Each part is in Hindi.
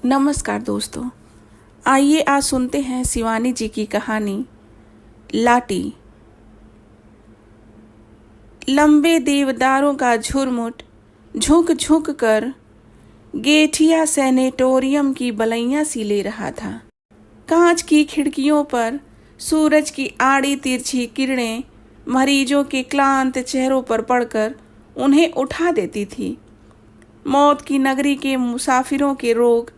नमस्कार दोस्तों, आइए आज सुनते हैं शिवानी जी की कहानी लाटी। लंबे देवदारों का झुरमुट झुक झुक कर गेठिया सैनेटोरियम की बलैया सी ले रहा था। कांच की खिड़कियों पर सूरज की आड़ी तिरछी किरणें मरीजों के क्लांत चेहरों पर पड़कर उन्हें उठा देती थी। मौत की नगरी के मुसाफिरों के रोग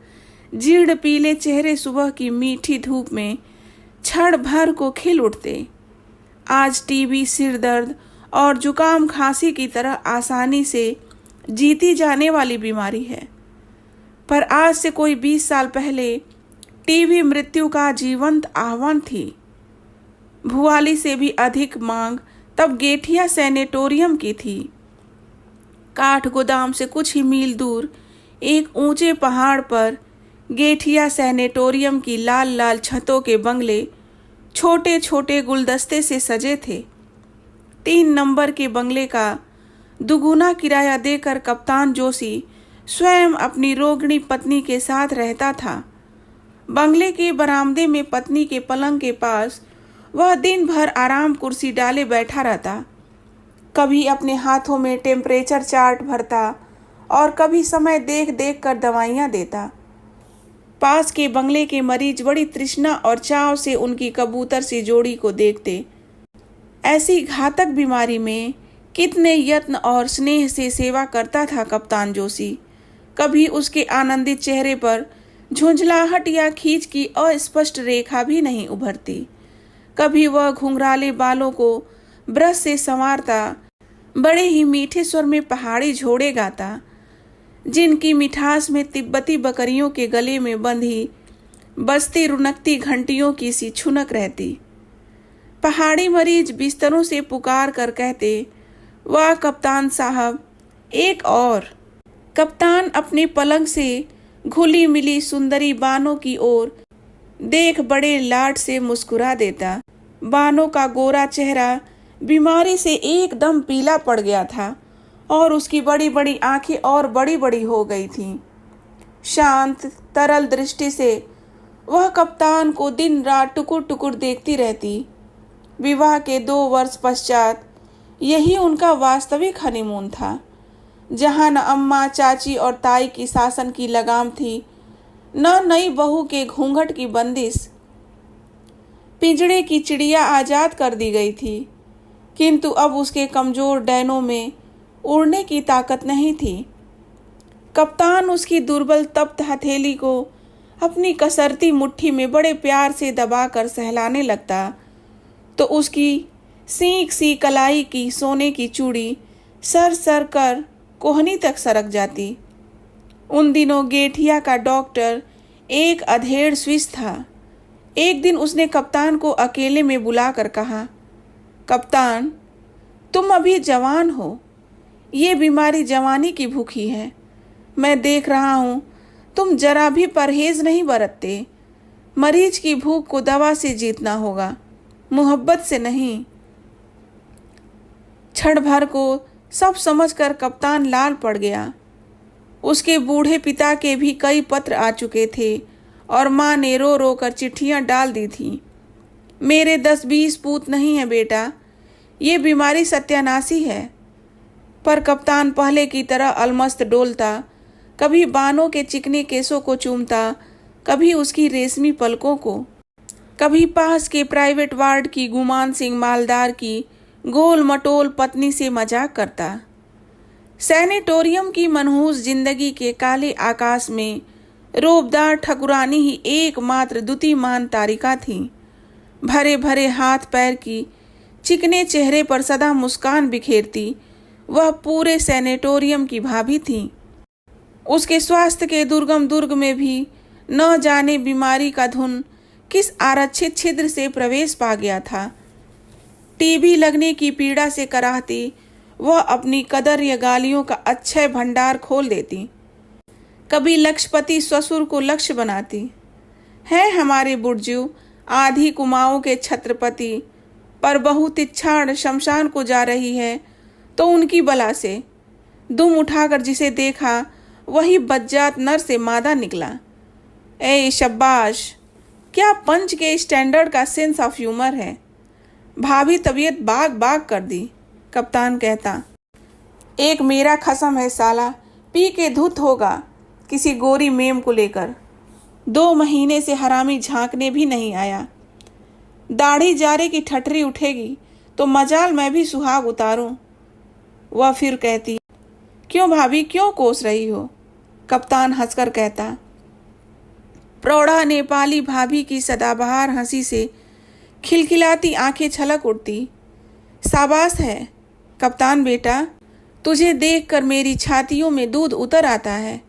जीर्ण पीले चेहरे सुबह की मीठी धूप में क्षण भर को खिल उठते। आज टीबी, सिर दर्द और जुकाम खांसी की तरह आसानी से जीती जाने वाली बीमारी है, पर आज से कोई 20 साल पहले टीबी मृत्यु का जीवंत आह्वान थी। भुआली से भी अधिक मांग तब गेठिया सैनेटोरियम की थी। काठ गोदाम से कुछ ही मील दूर एक ऊंचे पहाड़ पर गेठिया सैनेटोरियम की लाल लाल छतों के बंगले छोटे छोटे गुलदस्ते से सजे थे। 3 नंबर के बंगले का दुगुना किराया देकर कप्तान जोशी स्वयं अपनी रोगिणी पत्नी के साथ रहता था। बंगले के बरामदे में पत्नी के पलंग के पास वह दिन भर आराम कुर्सी डाले बैठा रहता। कभी अपने हाथों में टेम्परेचर चार्ट भरता और कभी समय देख देख कर दवाइयाँ देता। पास के बंगले के मरीज बड़ी तृष्णा और चाव से उनकी कबूतर सी जोड़ी को देखते। ऐसी घातक बीमारी में कितने यत्न और स्नेह से सेवा करता था कप्तान जोशी। कभी उसके आनंदित चेहरे पर झुंझलाहट या खींच की अस्पष्ट रेखा भी नहीं उभरती। कभी वह घुंघराले बालों को ब्रश से संवारता, बड़े ही मीठे स्वर में पहाड़ी झोड़े गाता, जिनकी मिठास में तिब्बती बकरियों के गले में बंधी बजती रुनकती घंटियों की सी छुनक रहती। पहाड़ी मरीज बिस्तरों से पुकार कर कहते, वाह कप्तान साहब, एक और। कप्तान अपने पलंग से घुली मिली सुंदरी बानो की ओर देख बड़े लाड से मुस्कुरा देता। बानो का गोरा चेहरा बीमारी से एकदम पीला पड़ गया था और उसकी बड़ी बड़ी आंखें और बड़ी बड़ी हो गई थीं। शांत तरल दृष्टि से वह कप्तान को दिन रात टुकुर टुकुर देखती रहती। विवाह के 2 वर्ष पश्चात यही उनका वास्तविक हनीमून था, जहाँ न अम्मा, चाची और ताई की शासन की लगाम थी, न नई बहू के घूंघट की बंदिश। पिंजड़े की चिड़िया आजाद कर दी गई थी, किंतु अब उसके कमजोर डैनों में उड़ने की ताकत नहीं थी। कप्तान उसकी दुर्बल तप्त हथेली को अपनी कसरती मुट्ठी में बड़े प्यार से दबाकर सहलाने लगता, तो उसकी सींक सी कलाई की सोने की चूड़ी सर सर कर कोहनी तक सरक जाती। उन दिनों गेठिया का डॉक्टर एक अधेड़ स्विस था। एक दिन उसने कप्तान को अकेले में बुलाकर कहा, कप्तान, तुम अभी जवान हो, ये बीमारी जवानी की भूखी है। मैं देख रहा हूँ तुम जरा भी परहेज नहीं बरतते। मरीज की भूख को दवा से जीतना होगा, मोहब्बत से नहीं। क्षण भर को सब समझकर कप्तान लाल पड़ गया। उसके बूढ़े पिता के भी कई पत्र आ चुके थे और माँ ने रो रो कर चिट्ठियाँ डाल दी थीं। मेरे 10-20 पूत नहीं है बेटा, ये बीमारी सत्यानाशी है। पर कप्तान पहले की तरह अलमस्त डोलता, कभी बानों के चिकने केसों को चूमता, कभी उसकी रेशमी पलकों को, कभी पास के प्राइवेट वार्ड की गुमान सिंह मालदार की गोल मटोल पत्नी से मजाक करता। सैनेटोरियम की मनहूस जिंदगी के काले आकाश में रोबदार ठकुरानी ही एकमात्र द्युतिमान तारिका थी। भरे भरे हाथ पैर की चिकने चेहरे पर सदा मुस्कान बिखेरती वह पूरे सैनेटोरियम की भाभी थी। उसके स्वास्थ्य के दुर्गम दुर्ग में भी न जाने बीमारी का धुन किस आरक्षित छिद्र से प्रवेश पा गया था। टीबी लगने की पीड़ा से कराहती वह अपनी कदर या गालियों का अक्षय भंडार खोल देती। कभी लक्षपति ससुर को लक्ष्य बनाती। है हमारे बुर्जू आधी कुमाऊं के छत्रपति, पर बहू तिच्छाड़ शमशान को जा रही है तो उनकी बला से दुम उठाकर जिसे देखा वही बज्जात नर से मादा निकला। ए शाबाश, क्या पंच के स्टैंडर्ड का सेंस ऑफ ह्यूमर है। भाभी तबीयत बाग बाग कर दी। कप्तान कहता, एक मेरा खसम है साला, पी के धुत होगा किसी गोरी मेम को लेकर। 2 महीने से हरामी झांकने भी नहीं आया। दाढ़ी जारे की ठठरी उठेगी तो मजाल मैं भी सुहाग उतारूं। वह फिर कहती, क्यों भाभी, क्यों कोस रही हो। कप्तान हंसकर कहता। प्रौढ़ा नेपाली भाभी की सदाबहार हंसी से खिलखिलाती आंखें छलक उठती। शाबाश है कप्तान बेटा, तुझे देखकर मेरी छातियों में दूध उतर आता है।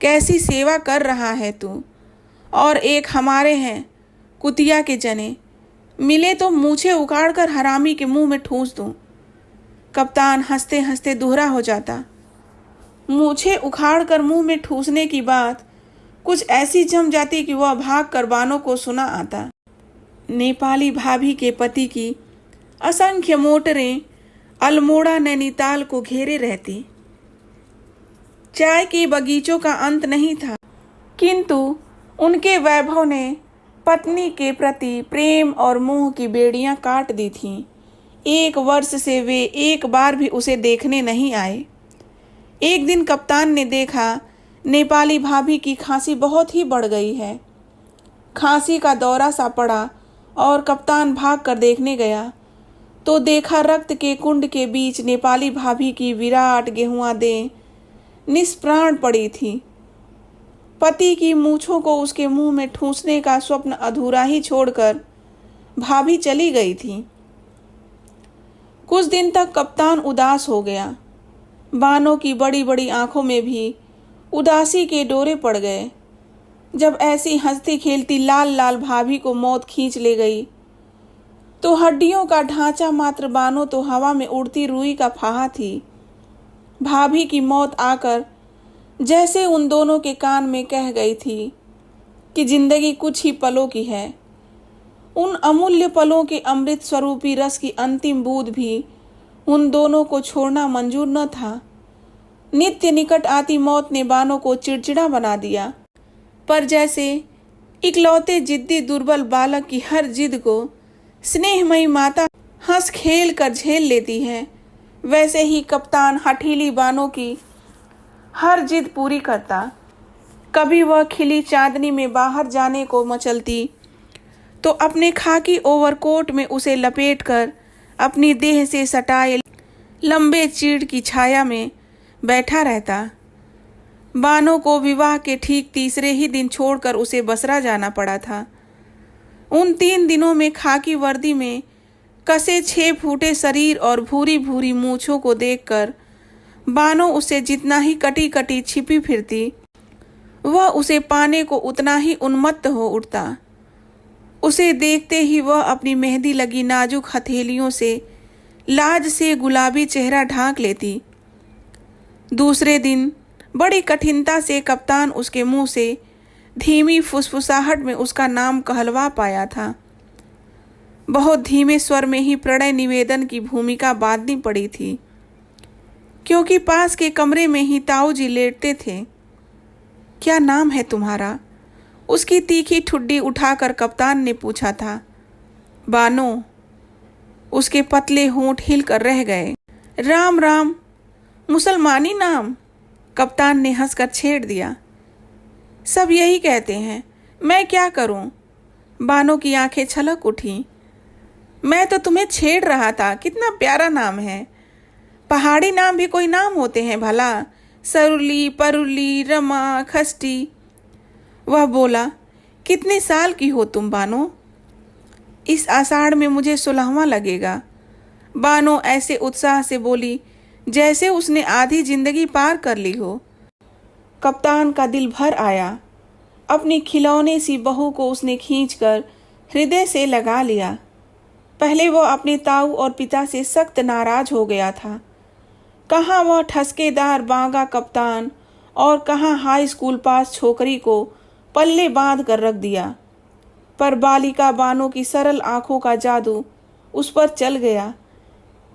कैसी सेवा कर रहा है तू। और एक हमारे हैं कुतिया के जने, मिले तो मूछें उखाड़कर हरामी के मुंह में ठूंस दूं। कप्तान हंसते हंसते दोहरा हो जाता। मूछें उखाड़कर मुंह में ठूसने की बात कुछ ऐसी जम जाती कि वह भाग कर बानों को सुना आता। नेपाली भाभी के पति की असंख्य मोटरें अल्मोड़ा नैनीताल को घेरे रहती। चाय के बगीचों का अंत नहीं था, किंतु उनके वैभव ने पत्नी के प्रति प्रेम और मोह की बेड़ियां काट दी थीं। 1 वर्ष से वे एक बार भी उसे देखने नहीं आए। एक दिन कप्तान ने देखा नेपाली भाभी की खांसी बहुत ही बढ़ गई है। खांसी का दौरा सा पड़ा और कप्तान भाग कर देखने गया तो देखा रक्त के कुंड के बीच नेपाली भाभी की विराट गेहुआ देह निष्प्राण पड़ी थी। पति की मूछों को उसके मुंह में ठूंसने का स्वप्न अधूरा ही छोड़कर भाभी चली गई थी। कुछ दिन तक कप्तान उदास हो गया। बानों की बड़ी बड़ी आंखों में भी उदासी के डोरे पड़ गए। जब ऐसी हंसती खेलती लाल लाल भाभी को मौत खींच ले गई तो हड्डियों का ढांचा मात्र बानो तो हवा में उड़ती रुई का फाहा थी। भाभी की मौत आकर जैसे उन दोनों के कान में कह गई थी कि जिंदगी कुछ ही पलों की है। उन अमूल्य पलों के अमृत स्वरूपी रस की अंतिम बूंद भी उन दोनों को छोड़ना मंजूर न था। नित्य निकट आती मौत ने बानों को चिड़चिड़ा बना दिया, पर जैसे इकलौते जिद्दी दुर्बल बालक की हर जिद को स्नेहमयी माता हंस खेल कर झेल लेती है, वैसे ही कप्तान हठीली बानों की हर जिद पूरी करता। कभी वह खिली चांदनी में बाहर जाने को मचलती तो अपने खाकी ओवरकोट में उसे लपेटकर अपनी देह से सटाए लंबे चीड़ की छाया में बैठा रहता। बानो को विवाह के ठीक 3रे ही दिन छोड़कर उसे बसरा जाना पड़ा था। उन 3 दिनों में खाकी वर्दी में कसे 6 फूटे शरीर और भूरी भूरी मूछों को देखकर बानो उसे जितना ही कटी कटी छिपी फिरती, वह उसे पाने को उतना ही उन्मत्त हो उठता। उसे देखते ही वह अपनी मेहंदी लगी नाजुक हथेलियों से लाज से गुलाबी चेहरा ढांक लेती। दूसरे दिन बड़ी कठिनता से कप्तान उसके मुंह से धीमी फुसफुसाहट में उसका नाम कहलवा पाया था। बहुत धीमे स्वर में ही प्रणय निवेदन की भूमिका बांधनी पड़ी थी, क्योंकि पास के कमरे में ही ताऊ जी लेटते थे। क्या नाम है तुम्हारा? उसकी तीखी ठुड्डी उठाकर कप्तान ने पूछा था। बानो। उसके पतले होंठ हिलकर रह गए। राम राम, मुसलमानी नाम, कप्तान ने हंसकर छेड़ दिया। सब यही कहते हैं, मैं क्या करूं? बानो की आंखें छलक उठी। मैं तो तुम्हें छेड़ रहा था, कितना प्यारा नाम है। पहाड़ी नाम भी कोई नाम होते हैं भला, सरुली, परुली, रमा, खष्टी। वह बोला, कितने साल की हो तुम बानो? इस आषाढ़ में मुझे 16वां लगेगा। बानो ऐसे उत्साह से बोली जैसे उसने आधी जिंदगी पार कर ली हो। कप्तान का दिल भर आया। अपनी खिलौने सी बहू को उसने खींचकर हृदय से लगा लिया। पहले वह अपने ताऊ और पिता से सख्त नाराज हो गया था। कहाँ वह ठसकेदार बांगा कप्तान और कहाँ हाई स्कूल पास छोकरी को पल्ले बांध कर रख दिया, पर बालिका बानो की सरल आंखों का जादू उस पर चल गया।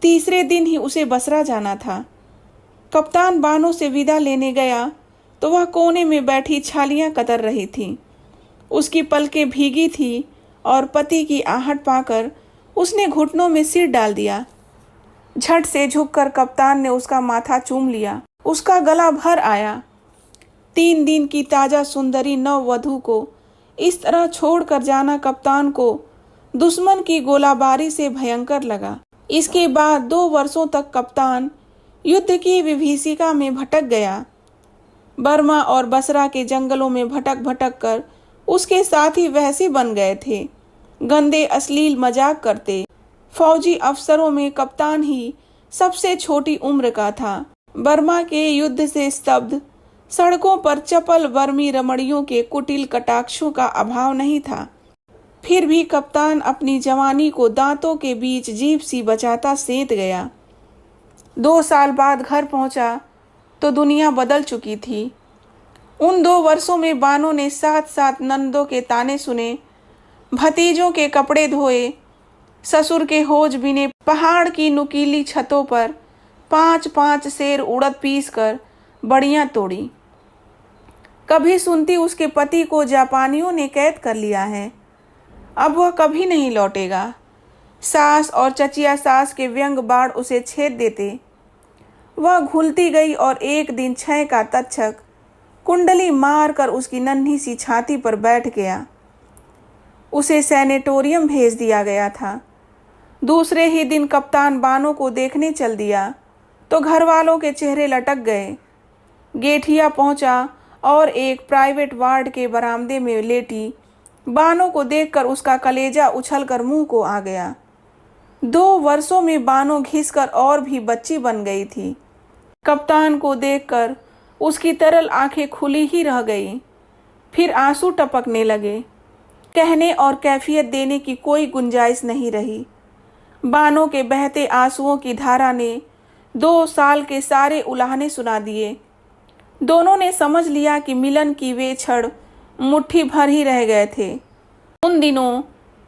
3रे दिन ही उसे बसरा जाना था। कप्तान बानो से विदा लेने गया तो वह कोने में बैठी छालियां कतर रही थी। उसकी पलकें भीगी थी और पति की आहट पाकर उसने घुटनों में सिर डाल दिया। झट से झुककर कप्तान ने उसका माथा चूम लिया। उसका गला भर आया। 3 दिन की ताजा सुंदरी नववधू को इस तरह छोड़कर जाना कप्तान को दुश्मन की गोलाबारी से भयंकर लगा। इसके बाद 2 वर्षों तक कप्तान युद्ध की विभीषिका में भटक गया। बर्मा और बसरा के जंगलों में भटक भटक कर उसके साथी वैसे बन गए थे, गंदे अश्लील मजाक करते। फौजी अफसरों में कप्तान ही सबसे छोटी उम्र का था। बर्मा के युद्ध से स्तब्ध सड़कों पर चपल वर्मी रमणियों के कुटिल कटाक्षों का अभाव नहीं था। फिर भी कप्तान अपनी जवानी को दांतों के बीच जीभ सी बचाता सेंध गया। 2 साल बाद घर पहुंचा तो दुनिया बदल चुकी थी। उन 2 वर्षों में बानो ने 7-7 नंदों के ताने सुने, भतीजों के कपड़े धोए, ससुर के होज बिने, पहाड़ की नुकीली छतों पर 5-5 सेर उड़द पीस कर बड़ियां तोड़ी। कभी सुनती उसके पति को जापानियों ने कैद कर लिया है, अब वह कभी नहीं लौटेगा। सास और चचिया सास के व्यंग बाढ़ उसे छेद देते। वह घुलती गई और एक दिन क्षय का तक्षक कुंडली मार कर उसकी नन्ही सी छाती पर बैठ गया। उसे सैनेटोरियम भेज दिया गया था। दूसरे ही दिन कप्तान बानो को देखने चल दिया तो घर वालों के चेहरे लटक गए। गेठिया पहुंचा और एक प्राइवेट वार्ड के बरामदे में लेटी बानो को देखकर उसका कलेजा उछलकर मुंह को आ गया। 2 वर्षों में बानो घिसकर और भी बच्ची बन गई थी। कप्तान को देखकर उसकी तरल आंखें खुली ही रह गई। फिर आंसू टपकने लगे। कहने और कैफियत देने की कोई गुंजाइश नहीं रही। बानो के बहते आंसुओं की धारा ने 2 साल के सारे उलाहने सुना दिए। दोनों ने समझ लिया कि मिलन की वे क्षण मुट्ठी भर ही रह गए थे। उन दिनों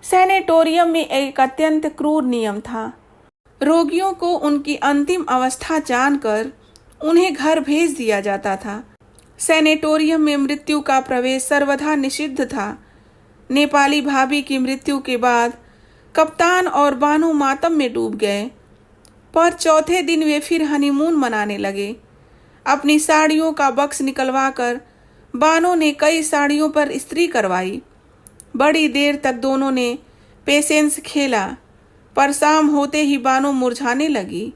सैनेटोरियम में एक अत्यंत क्रूर नियम था। रोगियों को उनकी अंतिम अवस्था जानकर उन्हें घर भेज दिया जाता था। सैनेटोरियम में मृत्यु का प्रवेश सर्वथा निषिद्ध था। नेपाली भाभी की मृत्यु के बाद कप्तान और बानो मातम में डूब गए, पर चौथे दिन वे फिर हनीमून मनाने लगे। अपनी साड़ियों का बक्स निकलवाकर बानो ने कई साड़ियों पर इस्त्री करवाई। बड़ी देर तक दोनों ने पेशेंस खेला, पर शाम होते ही बानो मुरझाने लगी।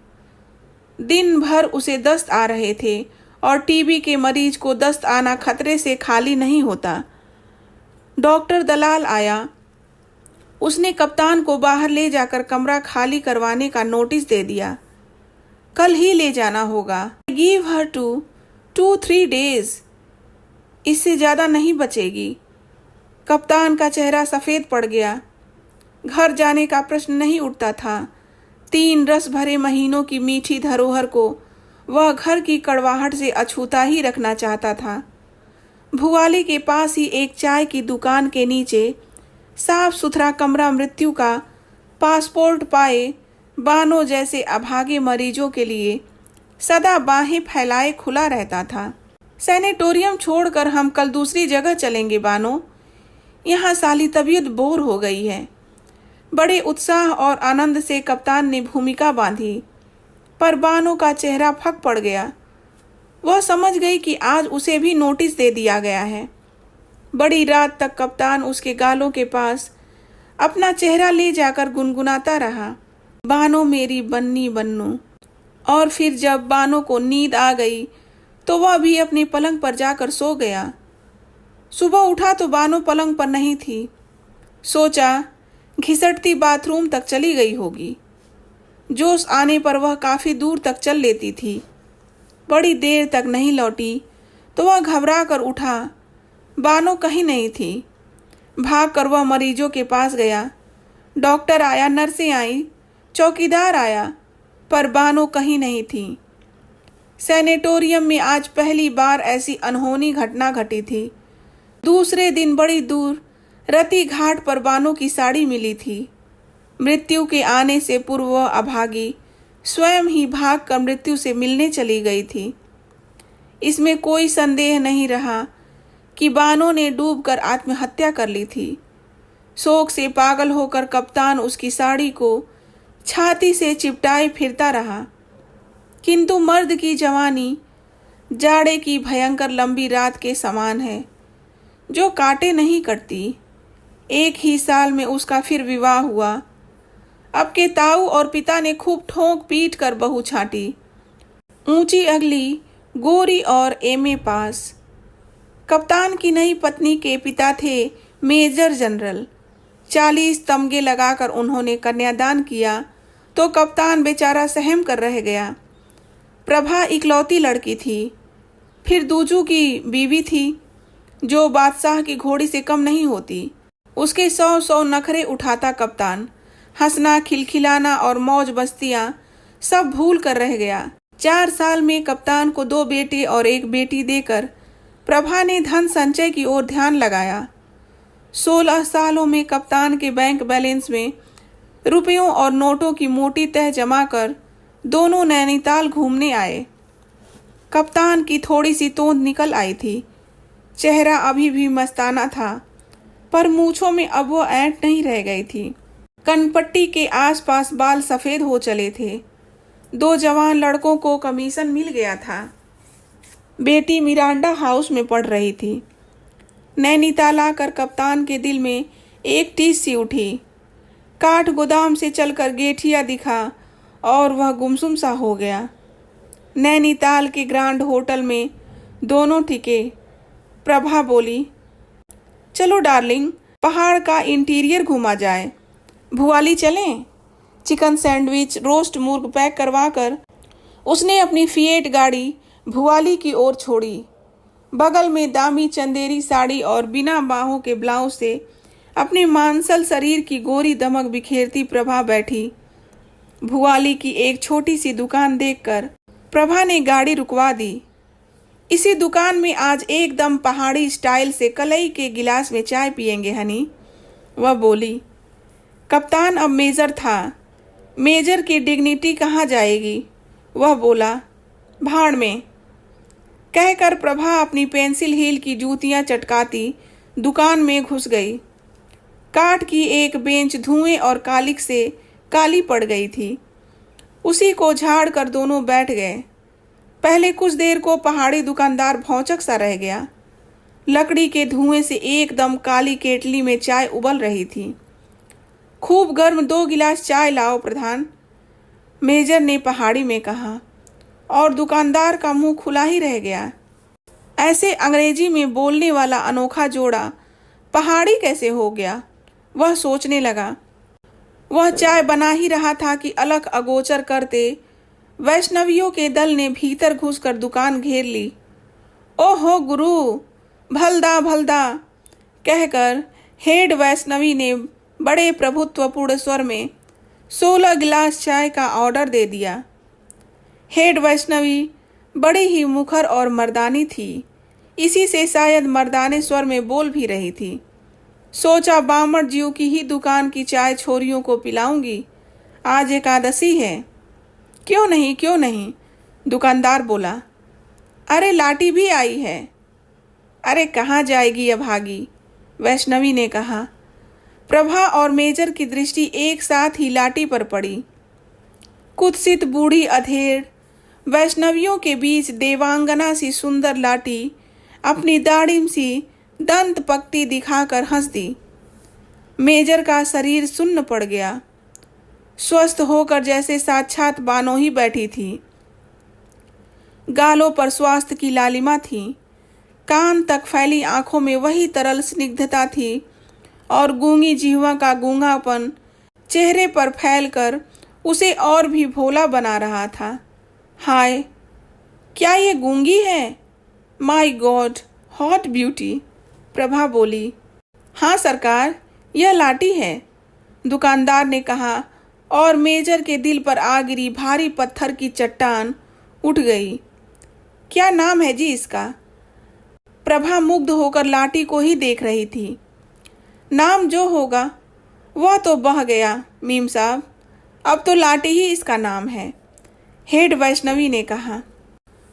दिन भर उसे दस्त आ रहे थे और टीबी के मरीज को दस्त आना खतरे से खाली नहीं होता। डॉक्टर दलाल आया। उसने कप्तान को बाहर ले जाकर कमरा खाली करवाने का नोटिस दे दिया। कल ही ले जाना होगा। गिव हर 2-3 डेज, इससे ज़्यादा नहीं बचेगी। कप्तान का चेहरा सफ़ेद पड़ गया। घर जाने का प्रश्न नहीं उठता था। 3 रस भरे महीनों की मीठी धरोहर को वह घर की कड़वाहट से अछूता ही रखना चाहता था। भुआली के पास ही एक चाय की दुकान के नीचे साफ सुथरा कमरा मृत्यु का पासपोर्ट पाए बानो जैसे अभागे मरीजों के लिए सदा बाहें फैलाए खुला रहता था। सैनेटोरियम छोड़कर हम कल दूसरी जगह चलेंगे बानो, यहाँ साली तबीयत बोर हो गई है। बड़े उत्साह और आनंद से कप्तान ने भूमिका बांधी, पर बानो का चेहरा फक पड़ गया। वह समझ गई कि आज उसे भी नोटिस दे दिया गया है। बड़ी रात तक कप्तान उसके गालों के पास अपना चेहरा ले जाकर गुनगुनाता रहा, बानो मेरी बन्नी बन्नू। और फिर जब बानो को नींद आ गई तो वह भी अपने पलंग पर जाकर सो गया। सुबह उठा तो बानो पलंग पर नहीं थी। सोचा घिसटती बाथरूम तक चली गई होगी। जोश आने पर वह काफ़ी दूर तक चल लेती थी। बड़ी देर तक नहीं लौटी तो वह घबरा कर उठा। बानो कहीं नहीं थी। भाग कर वह मरीजों के पास गया। डॉक्टर आया, नर्सें आई, चौकीदार आया, पर बानो कहीं नहीं थी। सैनेटोरियम में आज पहली बार ऐसी अनहोनी घटना घटी थी। दूसरे दिन बड़ी दूर रति घाट पर बानो की साड़ी मिली थी। मृत्यु के आने से पूर्व वह अभागी स्वयं ही भागकर मृत्यु से मिलने चली गई थी। इसमें कोई संदेह नहीं रहा कि बानो ने डूबकर आत्महत्या कर ली थी। शोक से पागल होकर कप्तान उसकी साड़ी को छाती से चिपटाए फिरता रहा। किंतु मर्द की जवानी जाड़े की भयंकर लंबी रात के समान है, जो काटे नहीं कटती। एक ही साल में उसका फिर विवाह हुआ। अब के ताऊ और पिता ने खूब ठोंक पीट कर बहू छांटी। ऊंची अगली, गोरी और एमए पास। कप्तान की नई पत्नी के पिता थे मेजर जनरल। 40 तमगे लगाकर उन्होंने कन्यादान किया तो कप्तान बेचारा सहम कर रह गया। प्रभा इकलौती लड़की थी। फिर दूजू की बीवी थी, जो बादशाह की घोड़ी से कम नहीं होती। उसके 100 नखरे उठाता कप्तान। हंसना, खिलखिलाना और मौज मस्तियाँ सब भूल कर रह गया। 4 साल में कप्तान को 2 बेटे और 1 बेटी देकर प्रभा ने धन संचय की ओर ध्यान लगाया। 16 सालों में कप्तान के बैंक बैलेंस में रुपयों और नोटों की मोटी तह जमा कर दोनों नैनीताल घूमने आए। कप्तान की थोड़ी सी तोंद निकल आई थी। चेहरा अभी भी मस्ताना था, पर मूछों में अब वो ऐंठ नहीं रह गई थी। कनपट्टी के आसपास बाल सफ़ेद हो चले थे। 2 जवान लड़कों को कमीशन मिल गया था। बेटी मिरांडा हाउस में पढ़ रही थी। नैनीताल आकर कप्तान के दिल में एक टीस सी उठी। काठ गोदाम से चलकर गेठिया दिखा और वह गुमसुम सा हो गया। नैनीताल के ग्रांड होटल में दोनों टिके। प्रभा बोली, चलो डार्लिंग, पहाड़ का इंटीरियर घूमा जाए। भुआली चलें? चिकन सैंडविच, रोस्ट मुर्ग पैक करवाकर उसने अपनी फिएट गाड़ी भुआली की ओर छोड़ी। बगल में दामी चंदेरी साड़ी और बिना बाहों के ब्लाउज से अपने मांसल शरीर की गोरी दमक बिखेरती प्रभा बैठी। भुआली की एक छोटी सी दुकान देखकर प्रभा ने गाड़ी रुकवा दी। इसी दुकान में आज एकदम पहाड़ी स्टाइल से कलई के गिलास में चाय पियेंगे हनी, वह बोली। कप्तान अब मेजर था। मेजर की डिग्निटी कहाँ जाएगी? वह बोला, भाड़ में। कहकर प्रभा अपनी पेंसिल हील की जूतियां चटकाती दुकान में घुस गई। काठ की एक बेंच धुएं और कालिक से काली पड़ गई थी। उसी को झाड़ कर दोनों बैठ गए। पहले कुछ देर को पहाड़ी दुकानदार भौचक सा रह गया। लकड़ी के धुएं से एकदम काली केटली में चाय उबल रही थी। खूब गर्म 2 गिलास चाय लाओ प्रधान, मेजर ने पहाड़ी में कहा, और दुकानदार का मुंह खुला ही रह गया। ऐसे अंग्रेजी में बोलने वाला अनोखा जोड़ा पहाड़ी कैसे हो गया, वह सोचने लगा। वह चाय बना ही रहा था कि अलख अगोचर करते वैष्णवियों के दल ने भीतर घुसकर दुकान घेर ली। ओहो गुरु, भलदा भलदा कहकर हेड वैष्णवी ने बड़े प्रभुत्वपूर्ण स्वर में 16 गिलास चाय का ऑर्डर दे दिया। हेड वैष्णवी बड़ी ही मुखर और मर्दानी थी, इसी से शायद मर्दाने स्वर में बोल भी रही थी। सोचा बामण जीव की ही दुकान की चाय छोरियों को पिलाऊंगी, आज एकादशी है। क्यों नहीं, क्यों नहीं, दुकानदार बोला। अरे लाटी भी आई है। अरे कहाँ जाएगी अभागी, वैष्णवी ने कहा। प्रभा और मेजर की दृष्टि एक साथ ही लाटी पर पड़ी। कुत्सित बूढ़ी अधेड़ वैष्णवियों के बीच देवांगना सी सुंदर लाटी अपनी दाढ़िम सी दंत पक्ति दिखाकर हंस दी। मेजर का शरीर सुन्न पड़ गया, स्वस्थ होकर जैसे साक्षात बानो ही बैठी थी। गालों पर स्वास्थ्य की लालिमा थी। कान तक फैली आंखों में वही तरल स्निग्धता थी और गूंगी जिह्वा का गूंगापन चेहरे पर फैलकर उसे और भी भोला बना रहा था। हाय, क्या ये गूंगी है? My God, hot beauty, Prabha बोली। हाँ सरकार, यह लाटी है, दुकानदार ने कहा, और मेजर के दिल पर आ गिरी भारी पत्थर की चट्टान उठ गई। क्या नाम है जी इसका? प्रभा मुग्ध होकर लाटी को ही देख रही थी। नाम जो होगा वह तो बह गया मीम साहब, अब तो लाटी ही इसका नाम है, हेड वैष्णवी ने कहा।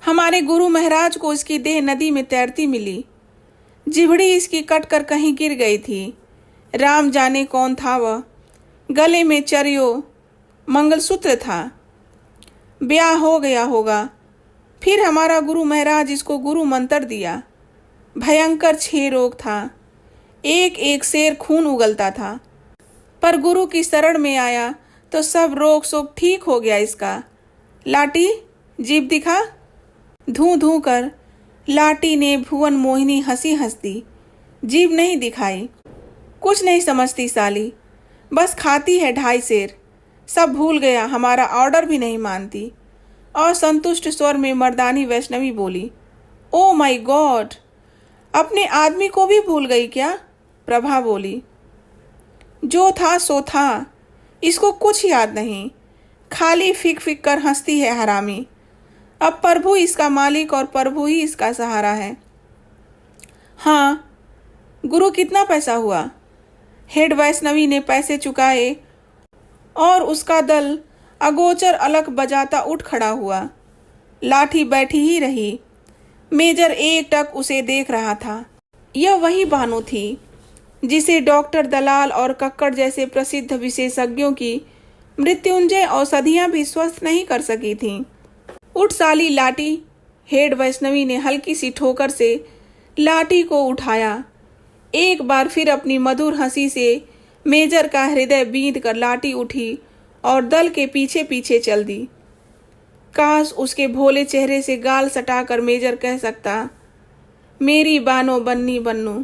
हमारे गुरु महाराज को इसकी देह नदी में तैरती मिली। जिभड़ी इसकी कट कर कहीं गिर गई थी। राम जाने कौन था वह। गले में चरियो मंगलसूत्र था। ब्याह हो गया होगा। फिर हमारा गुरु महाराज इसको गुरु मंत्र दिया। भयंकर 6 रोग था। एक एक शेर खून उगलता था, पर गुरु की शरण में आया तो सब रोग शोक ठीक हो गया इसका। लाटी, जीभ दिखा। धू धू कर लाटी ने भुवन मोहिनी हंसी हंस दी। जीभ नहीं दिखाई। कुछ नहीं समझती साली, बस खाती है 2.5 शेर। सब भूल गया, हमारा ऑर्डर भी नहीं मानती। और संतुष्ट स्वर में मर्दानी वैष्णवी बोली, ओ माय गॉड, अपने आदमी को भी भूल गई क्या? प्रभा बोली, जो था सो था, इसको कुछ याद नहीं, खाली फिक फिक कर हंसती है हरामी। अब प्रभु इसका मालिक और प्रभु ही इसका सहारा है। हाँ, गुरु कितना पैसा हुआ? हेड वैष्णवी ने पैसे चुकाए और उसका दल अगोचर अलख बजाता उठ खड़ा हुआ। लाठी बैठी ही रही। मेजर एकटक उसे देख रहा था। यह वही बानो थी जिसे डॉक्टर दलाल और कक्कड़ जैसे प्रसिद्ध विशेषज्ञों की मृत्युंजय औषधियां भी स्वस्थ नहीं कर सकी थीं। उठ साली लाटी। हेड वैष्णवी ने हल्की सी ठोकर से लाठी को उठाया। एक बार फिर अपनी मधुर हंसी से मेजर का हृदय बींध कर लाठी उठी और दल के पीछे पीछे चल दी। काश उसके भोले चेहरे से गाल सटाकर मेजर कह सकता, मेरी बानो बन्नी बन्नू।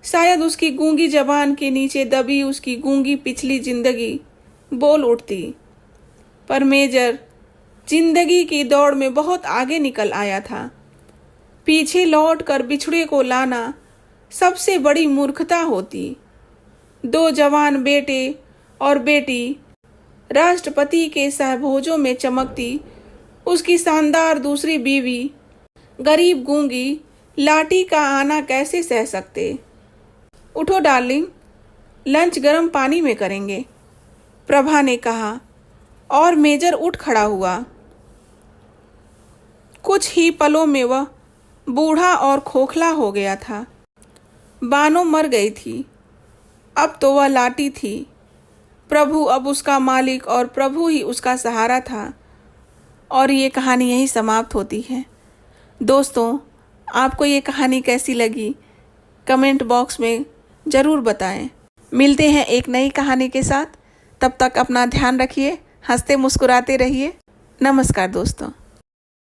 शायद उसकी गूंगी जबान के नीचे दबी उसकी गूंगी पिछली जिंदगी बोल उठती। पर मेजर जिंदगी की दौड़ में बहुत आगे निकल आया था। पीछे लौट कर बिछड़े को लाना सबसे बड़ी मूर्खता होती। 2 जवान बेटे और बेटी राष्ट्रपति के सहभोजों में चमकती उसकी शानदार दूसरी बीवी गरीब गूंगी लाठी का आना कैसे सह सकते? उठो डार्लिंग, लंच गर्म पानी में करेंगे, प्रभा ने कहा और मेजर उठ खड़ा हुआ। कुछ ही पलों में वह बूढ़ा और खोखला हो गया था। बानो मर गई थी, अब तो वह लाटी थी। प्रभु अब उसका मालिक और प्रभु ही उसका सहारा था। और ये कहानी यहीं समाप्त होती है। दोस्तों, आपको ये कहानी कैसी लगी कमेंट बॉक्स में ज़रूर बताएं। मिलते हैं एक नई कहानी के साथ। तब तक अपना ध्यान रखिए, हंसते मुस्कुराते रहिए। नमस्कार दोस्तों।